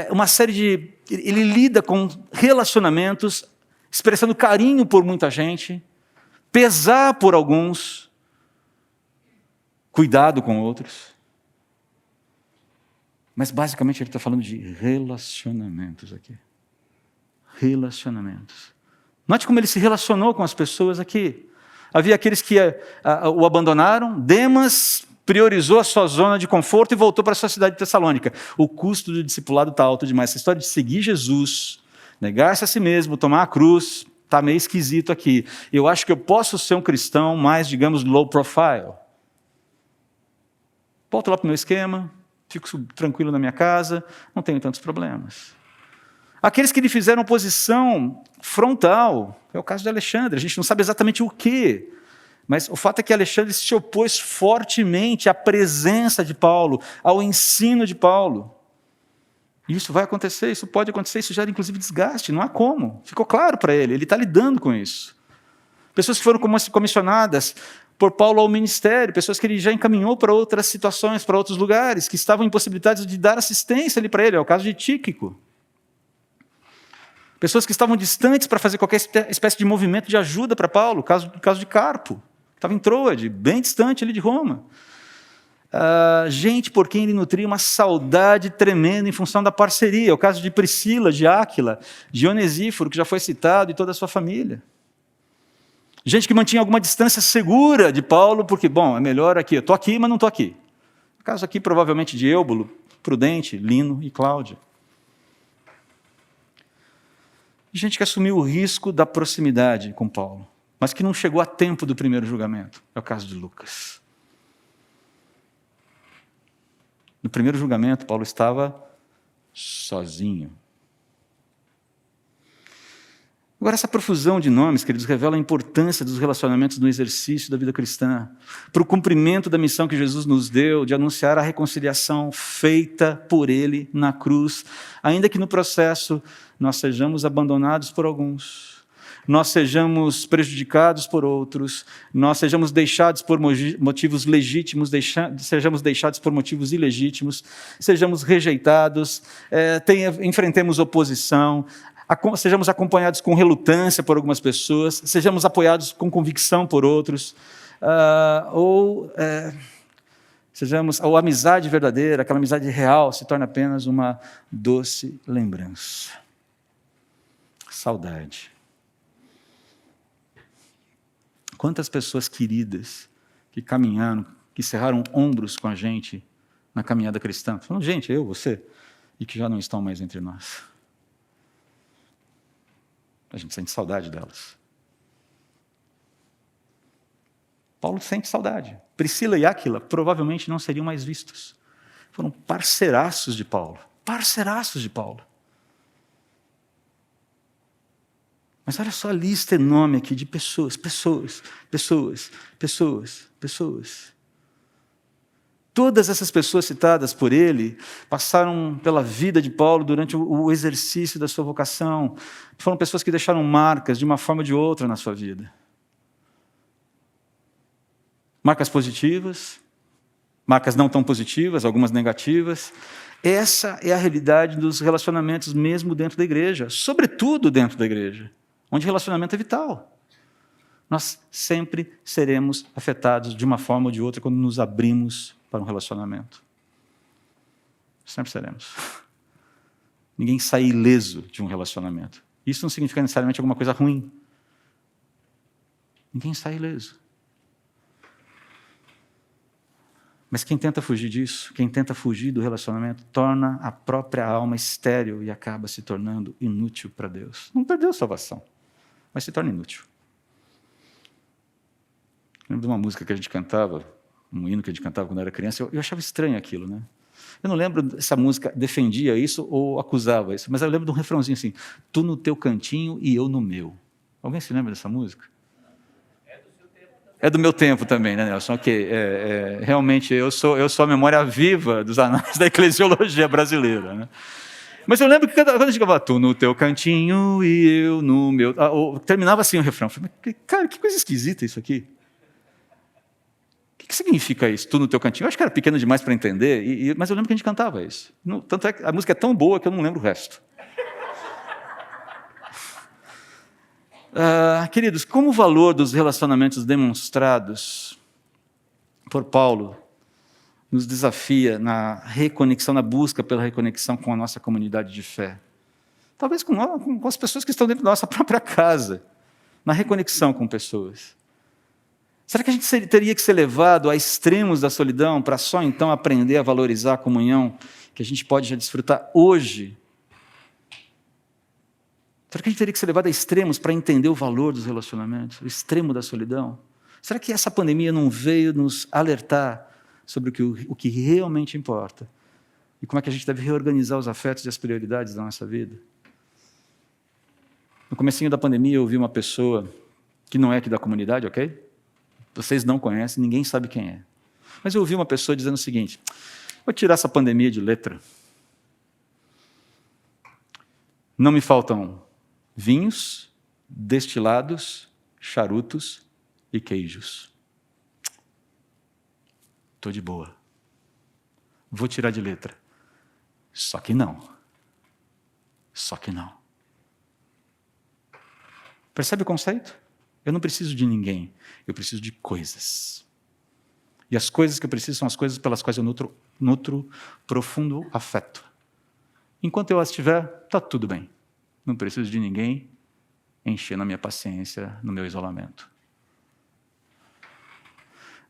uma série de... Ele lida com relacionamentos, expressando carinho por muita gente, pesar por alguns, cuidado com outros. Mas basicamente ele está falando de relacionamentos aqui. Relacionamentos. Note como ele se relacionou com as pessoas aqui. Havia aqueles que o abandonaram, Demas priorizou a sua zona de conforto e voltou para a sua cidade de Tessalônica. O custo do discipulado está alto demais. Essa história de seguir Jesus, negar-se a si mesmo, tomar a cruz, está meio esquisito aqui. Eu acho que eu posso ser um cristão mais, digamos, low profile. Volto lá para o meu esquema, fico tranquilo na minha casa, não tenho tantos problemas. Aqueles que lhe fizeram oposição frontal, é o caso de Alexandre, a gente não sabe exatamente o quê, mas o fato é que Alexandre se opôs fortemente à presença de Paulo, ao ensino de Paulo. E isso vai acontecer, isso pode acontecer, isso gera inclusive desgaste, não há como. Ficou claro para ele está lidando com isso. Pessoas que foram comissionadas por Paulo ao ministério, pessoas que ele já encaminhou para outras situações, para outros lugares, que estavam impossibilitadas de dar assistência ali para ele, é o caso de Tíquico. Pessoas que estavam distantes para fazer qualquer espécie de movimento de ajuda para Paulo, o caso de Carpo, que estava em Troade, bem distante ali de Roma. Gente por quem ele nutria uma saudade tremenda em função da parceria, o caso de Priscila, de Áquila, de Onesíforo, que já foi citado, e toda a sua família. Gente que mantinha alguma distância segura de Paulo, porque, bom, é melhor aqui, eu estou aqui, mas não estou aqui. O caso aqui, provavelmente, de Êubulo, Prudente, Lino e Cláudia. Gente que assumiu o risco da proximidade com Paulo, mas que não chegou a tempo do primeiro julgamento. É o caso de Lucas. No primeiro julgamento, Paulo estava sozinho. Agora, essa profusão de nomes, queridos, revela a importância dos relacionamentos no exercício da vida cristã, para o cumprimento da missão que Jesus nos deu, de anunciar a reconciliação feita por Ele na cruz, ainda que no processo nós sejamos abandonados por alguns, nós sejamos prejudicados por outros, nós sejamos deixados por motivos legítimos, sejamos deixados por motivos ilegítimos, sejamos rejeitados, enfrentemos oposição, sejamos acompanhados com relutância por algumas pessoas, sejamos apoiados com convicção por outros, ou a amizade verdadeira, aquela amizade real, se torna apenas uma doce lembrança. Saudade. Quantas pessoas queridas que caminharam, que cerraram ombros com a gente na caminhada cristã, falando, gente, eu, você, e que já não estão mais entre nós. A gente sente saudade delas. Paulo sente saudade. Priscila e Áquila provavelmente não seriam mais vistos. Foram parceiraços de Paulo. Parceiraços de Paulo. Mas olha só a lista enorme aqui de pessoas. Todas essas pessoas citadas por ele passaram pela vida de Paulo durante o exercício da sua vocação. Foram pessoas que deixaram marcas de uma forma ou de outra na sua vida. Marcas positivas, marcas não tão positivas, algumas negativas. Essa é a realidade dos relacionamentos mesmo dentro da igreja, sobretudo dentro da igreja, onde relacionamento é vital. Nós sempre seremos afetados de uma forma ou de outra quando nos abrimos para um relacionamento. Sempre seremos. Ninguém sai ileso de um relacionamento. Isso não significa necessariamente alguma coisa ruim. Ninguém sai ileso. Mas quem tenta fugir disso, quem tenta fugir do relacionamento, torna a própria alma estéril e acaba se tornando inútil para Deus. Não perdeu a salvação, mas se torna inútil. Eu lembro de uma música que a gente cantava, um hino que a gente cantava quando eu era criança, eu achava estranho aquilo, né? Eu não lembro se essa música defendia isso ou acusava isso, mas eu lembro de um refrãozinho assim, tu no teu cantinho e eu no meu. Alguém se lembra dessa música? É do meu tempo também, né, Nelson? Ok, realmente eu sou a memória viva dos anais da eclesiologia brasileira, né? Mas eu lembro que quando a gente falava, tu no teu cantinho e eu no meu... terminava assim o refrão. Eu falei, cara, que coisa esquisita isso aqui. que significa isso, tu no teu cantinho? Eu acho que era pequeno demais para entender, mas eu lembro que a gente cantava isso. Tanto é que a música é tão boa que eu não lembro o resto. Queridos, como o valor dos relacionamentos demonstrados por Paulo nos desafia na reconexão, na busca pela reconexão com a nossa comunidade de fé. Talvez com as pessoas que estão dentro da nossa própria casa, na reconexão com pessoas. Será que a gente teria que ser levado a extremos da solidão para só então aprender a valorizar a comunhão que a gente pode já desfrutar hoje? Será que a gente teria que ser levado a extremos para entender o valor dos relacionamentos, o extremo da solidão? Será que essa pandemia não veio nos alertar sobre o que realmente importa? E como é que a gente deve reorganizar os afetos e as prioridades da nossa vida? No comecinho da pandemia, eu ouvi uma pessoa que não é aqui da comunidade, ok? Vocês não conhecem, ninguém sabe quem é. Mas eu ouvi uma pessoa dizendo o seguinte: vou tirar essa pandemia de letra. Não me faltam vinhos, destilados, charutos e queijos. Estou de boa. Vou tirar de letra. Só que não. Só que não. Percebe o conceito? Eu não preciso de ninguém, eu preciso de coisas. E as coisas que eu preciso são as coisas pelas quais eu nutro profundo afeto. Enquanto eu as tiver, está tudo bem. Não preciso de ninguém enchendo a minha paciência no meu isolamento.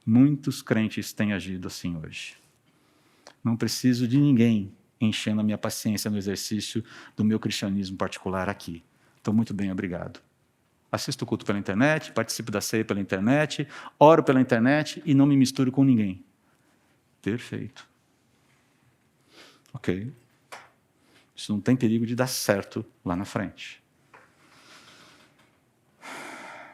Muitos crentes têm agido assim hoje. Não preciso de ninguém enchendo a minha paciência no exercício do meu cristianismo particular aqui. Estou muito bem, obrigado. Assisto o culto pela internet, participo da ceia pela internet, oro pela internet e não me misturo com ninguém. Perfeito. Ok. Isso não tem perigo de dar certo lá na frente.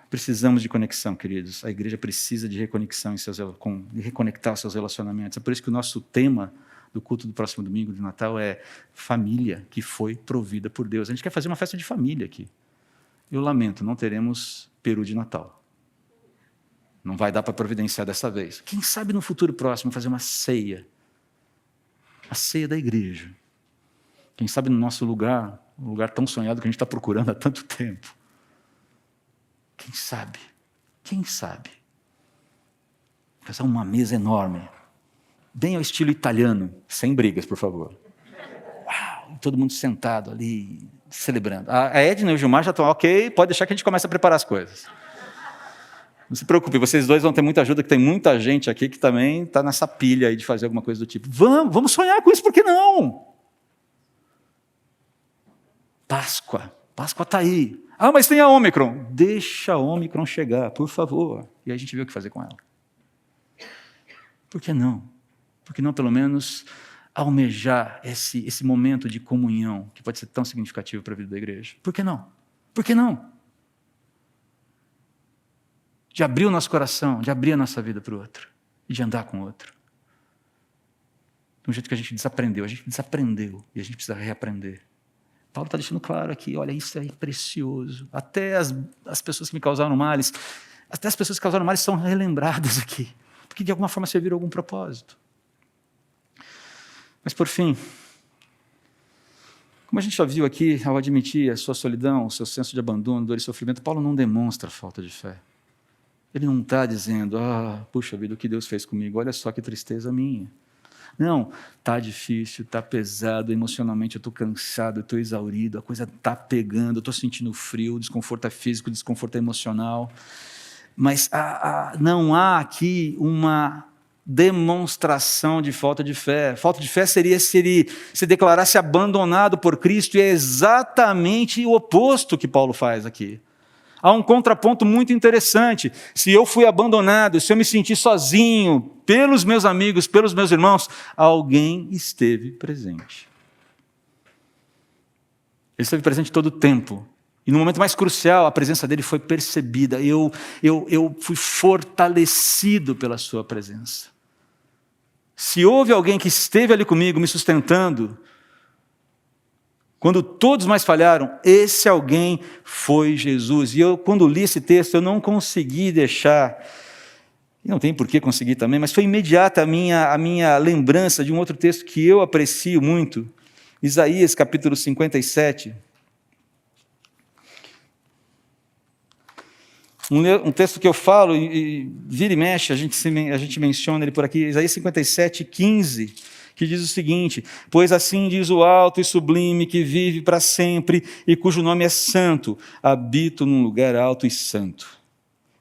Precisamos de conexão, queridos. A igreja precisa de reconexão de reconectar os seus relacionamentos. É por isso que o nosso tema do culto do próximo domingo de Natal é família que foi provida por Deus. A gente quer fazer uma festa de família aqui. Eu lamento, não teremos peru de Natal. Não vai dar para providenciar dessa vez. Quem sabe no futuro próximo fazer uma ceia. A ceia da igreja. Quem sabe no nosso lugar, um lugar tão sonhado que a gente está procurando há tanto tempo. Quem sabe? Quem sabe? Fazer uma mesa enorme. Bem ao estilo italiano. Sem brigas, por favor. Uau, todo mundo sentado ali, celebrando. A Edna e o Gilmar já estão ok, pode deixar que a gente comece a preparar as coisas. Não se preocupe, vocês dois vão ter muita ajuda, que tem muita gente aqui que também está nessa pilha aí de fazer alguma coisa do tipo. Vamos sonhar com isso, por que não? Páscoa está aí. Mas tem a Ômicron. Deixa a Ômicron chegar, por favor. E aí a gente vê o que fazer com ela. Por que não? Por que não, pelo menos, almejar esse momento de comunhão que pode ser tão significativo para a vida da igreja? Por que não? Por que não? De abrir o nosso coração, de abrir a nossa vida para o outro. E de andar com o outro. De um jeito que a gente desaprendeu e a gente precisa reaprender. Paulo está deixando claro aqui, olha, isso é precioso. Até as pessoas que me causaram males, até as pessoas que causaram males são relembradas aqui, porque de alguma forma serviram algum propósito. Mas por fim, como a gente já viu aqui, ao admitir a sua solidão, o seu senso de abandono, dor e sofrimento, Paulo não demonstra falta de fé. Ele não está dizendo, puxa vida, o que Deus fez comigo, olha só que tristeza minha. Não, está difícil, está pesado, emocionalmente eu estou cansado, eu estou exaurido, a coisa está pegando, eu estou sentindo frio, o desconforto é físico, o desconforto é emocional. Mas não há aqui uma demonstração de falta de fé. Falta de fé seria se ele se declarasse abandonado por Cristo, e é exatamente o oposto que Paulo faz aqui. Há um contraponto muito interessante. Se eu fui abandonado, se eu me senti sozinho, pelos meus amigos, pelos meus irmãos, alguém esteve presente. Ele esteve presente todo o tempo. E no momento mais crucial, a presença dele foi percebida. Eu fui fortalecido pela sua presença. Se houve alguém que esteve ali comigo, me sustentando, quando todos mais falharam, esse alguém foi Jesus. E eu, quando li esse texto, eu não consegui deixar E não tem por que conseguir também, mas foi imediata a minha lembrança de um outro texto que eu aprecio muito, Isaías capítulo 57. Um texto que eu falo, e vira e mexe, a gente menciona ele por aqui, Isaías 57, 15, que diz o seguinte: pois assim diz o alto e sublime, que vive para sempre, e cujo nome é santo, habito num lugar alto e santo,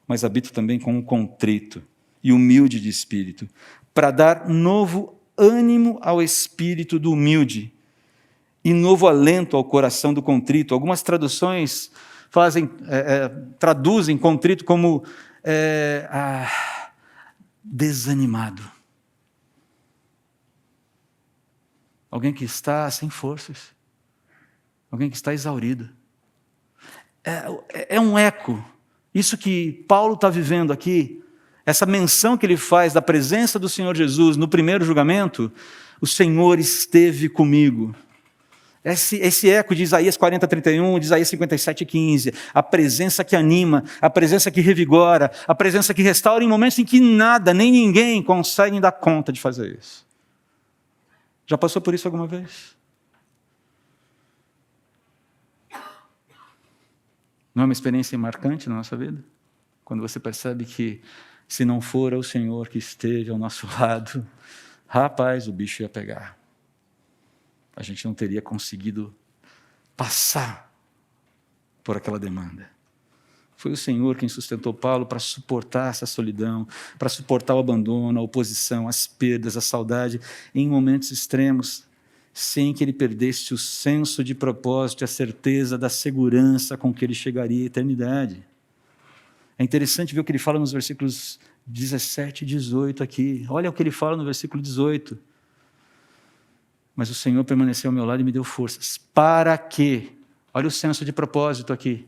mas habito também com um contrito e humilde de espírito, para dar novo ânimo ao espírito do humilde, e novo alento ao coração do contrito. Algumas traduções traduzem contrito como desanimado. Alguém que está sem forças. Alguém que está exaurido. É um eco. Isso que Paulo está vivendo aqui, essa menção que ele faz da presença do Senhor Jesus no primeiro julgamento, o Senhor esteve comigo. Esse eco de Isaías 40, 31, de Isaías 57, 15, a presença que anima, a presença que revigora, a presença que restaura em momentos em que nada, nem ninguém conseguem dar conta de fazer isso. Já passou por isso alguma vez? Não é uma experiência marcante na nossa vida? Quando você percebe que, se não for o Senhor que esteja ao nosso lado, rapaz, o bicho ia pegar. A gente não teria conseguido passar por aquela demanda. Foi o Senhor quem sustentou Paulo para suportar essa solidão, para suportar o abandono, a oposição, as perdas, a saudade, em momentos extremos, sem que ele perdesse o senso de propósito e a certeza da segurança com que ele chegaria à eternidade. É interessante ver o que ele fala nos versículos 17 e 18 aqui. Olha o que ele fala no versículo 18. Mas o Senhor permaneceu ao meu lado e me deu forças. Para quê? Olha o senso de propósito aqui.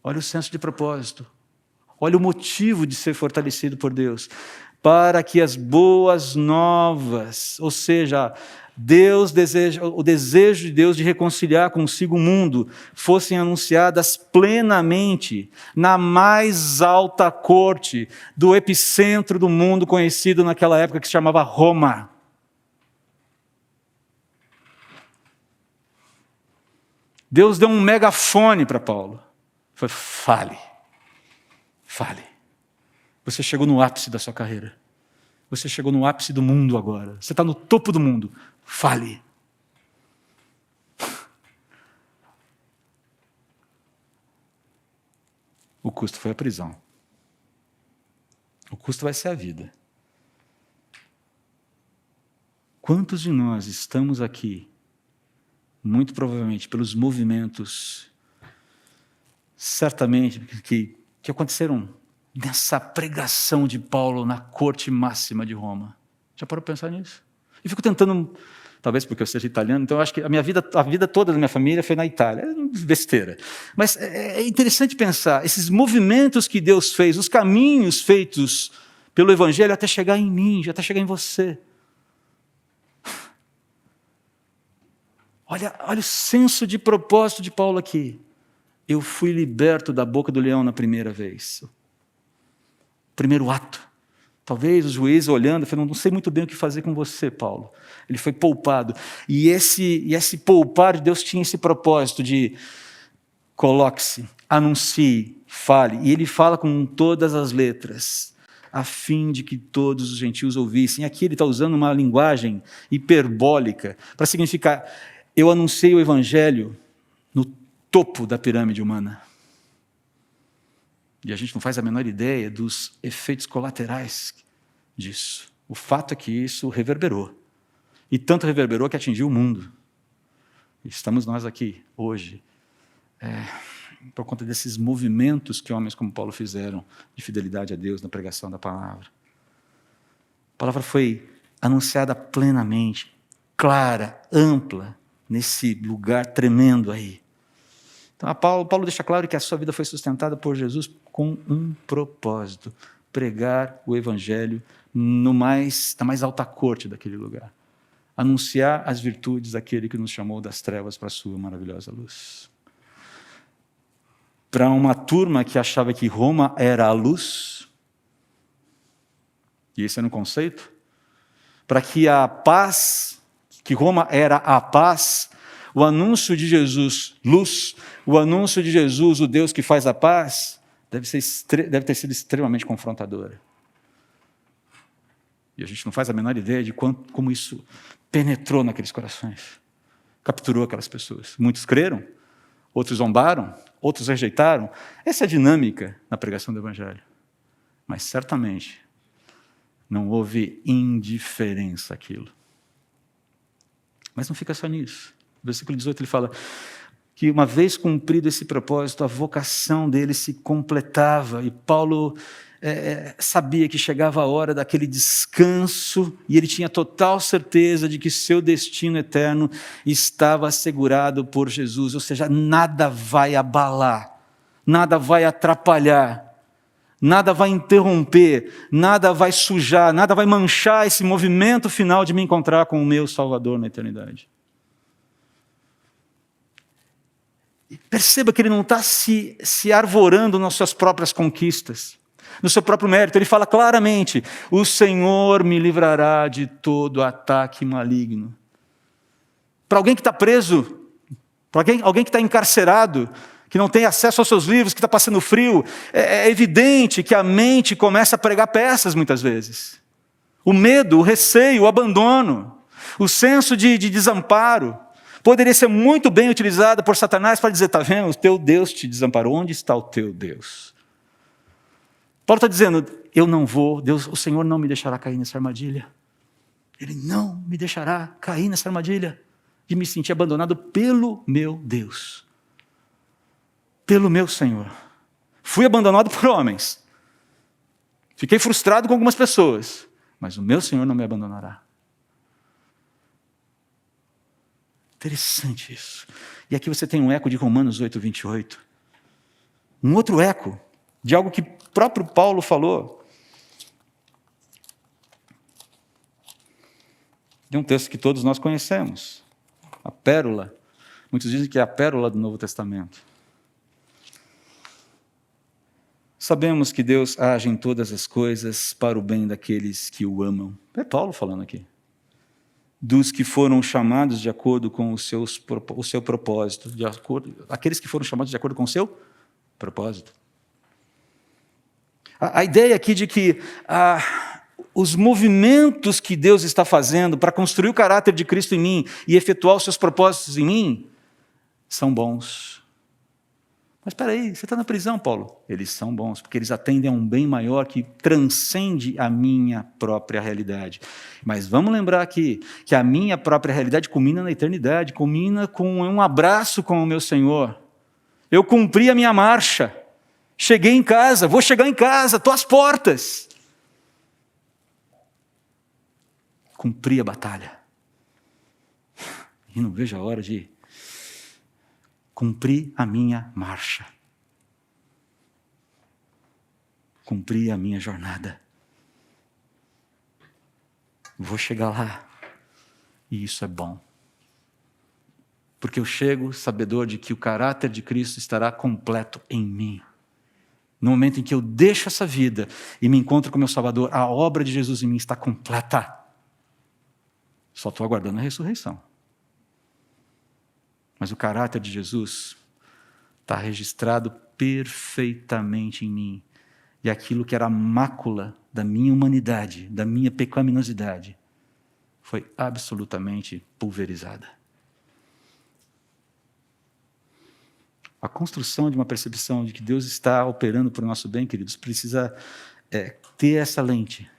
Olha o senso de propósito. Olha o motivo de ser fortalecido por Deus. Para que as boas novas, ou seja, o desejo de Deus de reconciliar consigo o mundo, fossem anunciadas plenamente na mais alta corte do epicentro do mundo conhecido naquela época, que se chamava Roma. Deus deu um megafone para Paulo. Foi: fale. Fale. Você chegou no ápice da sua carreira. Você chegou no ápice do mundo agora. Você está no topo do mundo. Fale. O custo foi a prisão. O custo vai ser a vida. Quantos de nós estamos aqui, muito provavelmente pelos movimentos, certamente, que aconteceram nessa pregação de Paulo na corte máxima de Roma? Já parou para pensar nisso? E fico tentando, talvez porque eu seja italiano, então eu acho que a vida toda da minha família foi na Itália. É besteira. Mas é interessante pensar, esses movimentos que Deus fez, os caminhos feitos pelo Evangelho até chegar em mim, até chegar em você. Olha o senso de propósito de Paulo aqui. Eu fui liberto da boca do leão na primeira vez. Primeiro ato. Talvez os juízes olhando, falando: não sei muito bem o que fazer com você, Paulo. Ele foi poupado. E esse poupar de Deus tinha esse propósito de: coloque-se, anuncie, fale. E ele fala com todas as letras, a fim de que todos os gentios ouvissem. Aqui ele está usando uma linguagem hiperbólica para significar: eu anunciei o Evangelho no topo da pirâmide humana. E a gente não faz a menor ideia dos efeitos colaterais disso. O fato é que isso reverberou. E tanto reverberou que atingiu o mundo. E estamos nós aqui, hoje, por conta desses movimentos que homens como Paulo fizeram de fidelidade a Deus na pregação da palavra. A palavra foi anunciada plenamente, clara, ampla, nesse lugar tremendo aí. Então, Paulo deixa claro que a sua vida foi sustentada por Jesus com um propósito: pregar o Evangelho na mais alta corte daquele lugar. Anunciar as virtudes daquele que nos chamou das trevas para a sua maravilhosa luz. Para uma turma que achava que Roma era a luz, e esse era um conceito, para que a paz, que Roma era a paz, o anúncio de Jesus, luz, o anúncio de Jesus, o Deus que faz a paz, deve ter sido extremamente confrontadora. E a gente não faz a menor ideia de como isso penetrou naqueles corações, capturou aquelas pessoas. Muitos creram, outros zombaram, outros rejeitaram. Essa é a dinâmica na pregação do Evangelho. Mas certamente não houve indiferença àquilo. Mas não fica só nisso. No versículo 18 ele fala que uma vez cumprido esse propósito, a vocação dele se completava. E Paulo sabia que chegava a hora daquele descanso e ele tinha total certeza de que seu destino eterno estava assegurado por Jesus. Ou seja, nada vai abalar, nada vai atrapalhar, nada vai interromper, nada vai sujar, nada vai manchar esse movimento final de me encontrar com o meu Salvador na eternidade. Perceba que ele não está se arvorando nas suas próprias conquistas, no seu próprio mérito. Ele fala claramente: o Senhor me livrará de todo ataque maligno. Para alguém que está preso, para alguém que está encarcerado, que não tem acesso aos seus livros, que está passando frio, é evidente que a mente começa a pregar peças muitas vezes. O medo, o receio, o abandono, o senso de desamparo, poderia ser muito bem utilizado por Satanás para dizer: está vendo, o teu Deus te desamparou, onde está o teu Deus? Paulo está dizendo: eu não vou, Deus, o Senhor não me deixará cair nessa armadilha. Ele não me deixará cair nessa armadilha de me sentir abandonado pelo meu Deus, pelo meu Senhor. Fui abandonado por homens, fiquei frustrado com algumas pessoas, mas o meu Senhor não me abandonará. Interessante isso. E aqui você tem um eco de Romanos 8, 28. Um outro eco de algo que o próprio Paulo falou. De um texto que todos nós conhecemos. A pérola. Muitos dizem que é a pérola do Novo Testamento. Sabemos que Deus age em todas as coisas para o bem daqueles que o amam. É Paulo falando aqui. Dos que foram chamados de acordo com o seu propósito, aqueles que foram chamados de acordo com o seu propósito. A ideia aqui de que os movimentos que Deus está fazendo para construir o caráter de Cristo em mim e efetuar os seus propósitos em mim são bons. Mas espera aí, você está na prisão, Paulo? Eles são bons, porque eles atendem a um bem maior que transcende a minha própria realidade. Mas vamos lembrar aqui que a minha própria realidade culmina na eternidade, culmina com um abraço com o meu Senhor. Eu cumpri a minha marcha, cheguei em casa, vou chegar em casa, estou às portas. Cumpri a batalha. E não vejo a hora de cumpri a minha marcha. Cumpri a minha jornada. Vou chegar lá. E isso é bom. Porque eu chego sabedor de que o caráter de Cristo estará completo em mim. No momento em que eu deixo essa vida e me encontro com o meu Salvador, a obra de Jesus em mim está completa. Só estou aguardando a ressurreição. Mas o caráter de Jesus está registrado perfeitamente em mim. E aquilo que era a mácula da minha humanidade, da minha pecaminosidade, foi absolutamente pulverizada. A construção de uma percepção de que Deus está operando para o nosso bem, queridos, precisa ter essa lente.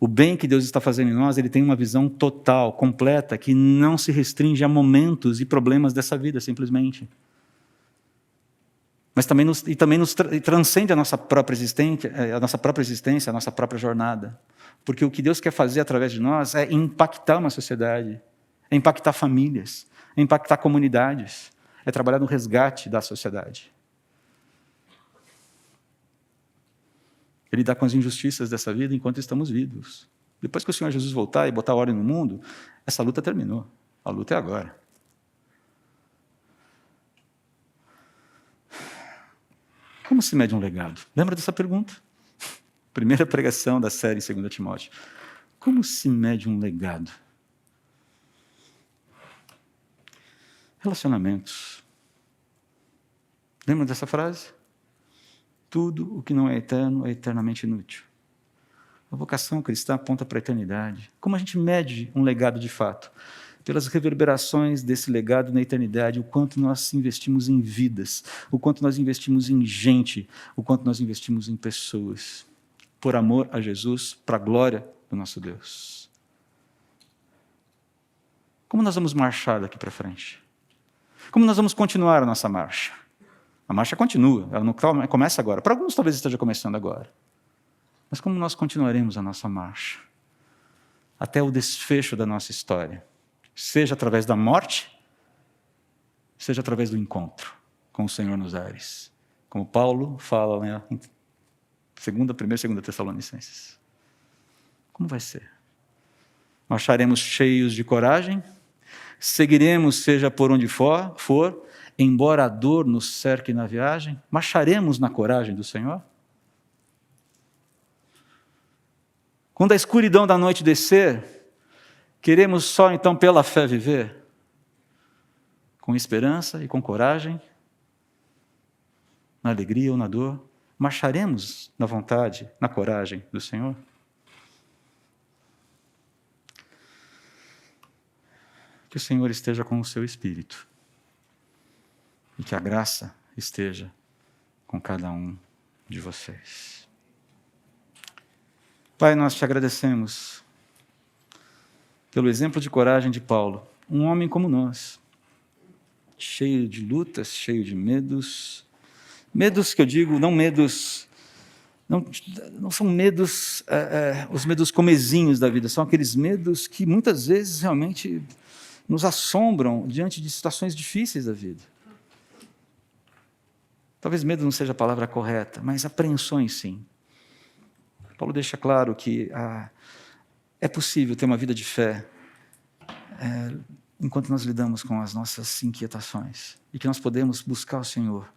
O bem que Deus está fazendo em nós, ele tem uma visão total, completa, que não se restringe a momentos e problemas dessa vida, simplesmente. Mas também nos transcende a nossa própria existência, a nossa própria jornada. Porque o que Deus quer fazer através de nós é impactar uma sociedade, é impactar famílias, é impactar comunidades, é trabalhar no resgate da sociedade. Ele dá com as injustiças dessa vida enquanto estamos vivos. Depois que o Senhor Jesus voltar e botar ordem no mundo, essa luta terminou. A luta é agora. Como se mede um legado? Lembra dessa pergunta? Primeira pregação da série em 2 Timóteo. Como se mede um legado? Relacionamentos. Lembra dessa frase? Tudo o que não é eterno é eternamente inútil. A vocação cristã aponta para a eternidade. Como a gente mede um legado de fato? Pelas reverberações desse legado na eternidade, o quanto nós investimos em vidas, o quanto nós investimos em gente, o quanto nós investimos em pessoas, por amor a Jesus, para a glória do nosso Deus. Como nós vamos marchar daqui para frente? Como nós vamos continuar a nossa marcha? A marcha continua, ela não começa agora. Para alguns talvez esteja começando agora. Mas como nós continuaremos a nossa marcha? Até o desfecho da nossa história. Seja através da morte, seja através do encontro com o Senhor nos ares. Como Paulo fala, né, em 1 e 2 Tessalonicenses. Como vai ser? Marcharemos cheios de coragem? Seguiremos, seja por onde for, embora a dor nos cerque na viagem? Marcharemos na coragem do Senhor? Quando a escuridão da noite descer, queremos só então pela fé viver? Com esperança e com coragem? Na alegria ou na dor? Marcharemos na vontade, na coragem do Senhor? Que o Senhor esteja com o seu Espírito e que a graça esteja com cada um de vocês. Pai, nós te agradecemos pelo exemplo de coragem de Paulo, um homem como nós, cheio de lutas, cheio de medos, medos que eu digo, não medos, não são medos, os medos comezinhos da vida, são aqueles medos que muitas vezes realmente nos assombram diante de situações difíceis da vida. Talvez medo não seja a palavra correta, mas apreensões sim. Paulo deixa claro que é possível ter uma vida de fé enquanto nós lidamos com as nossas inquietações e que nós podemos buscar o Senhor,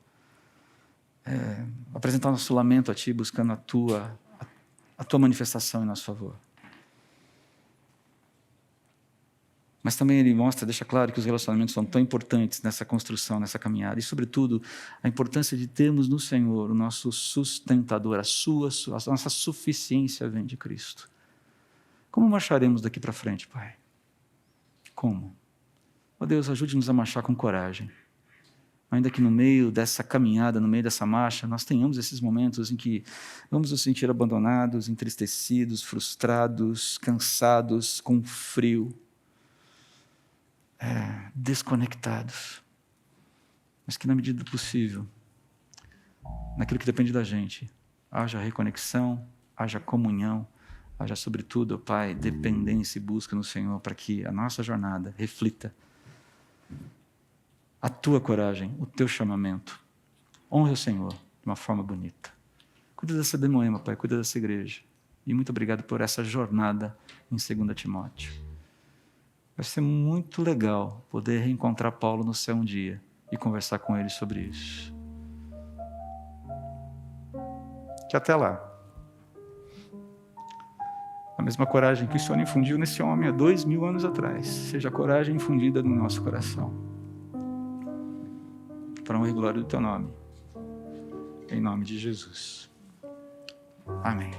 apresentar nosso lamento a Ti, buscando a Tua manifestação em nosso favor. Mas também ele deixa claro que os relacionamentos são tão importantes nessa construção, nessa caminhada. E, sobretudo, a importância de termos no Senhor o nosso sustentador, a nossa suficiência vem de Cristo. Como marcharemos daqui para frente, Pai? Como? Ó Deus, ajude-nos a marchar com coragem. Ainda que no meio dessa caminhada, no meio dessa marcha, nós tenhamos esses momentos em que vamos nos sentir abandonados, entristecidos, frustrados, cansados, com frio, desconectados, mas que na medida do possível, naquilo que depende da gente, haja reconexão, haja comunhão, haja sobretudo, Pai, dependência e busca no Senhor, para que a nossa jornada reflita a Tua coragem, o Teu chamamento. Honre o Senhor de uma forma bonita. Cuida dessa Demoema, Pai, cuida dessa igreja. E muito obrigado por essa jornada em 2 Timóteo. Vai ser muito legal poder reencontrar Paulo no céu um dia e conversar com ele sobre isso. Que até lá, a mesma coragem que o Senhor infundiu nesse homem há 2000 anos atrás, seja a coragem infundida no nosso coração. Para a honra e glória do Teu nome. Em nome de Jesus. Amém.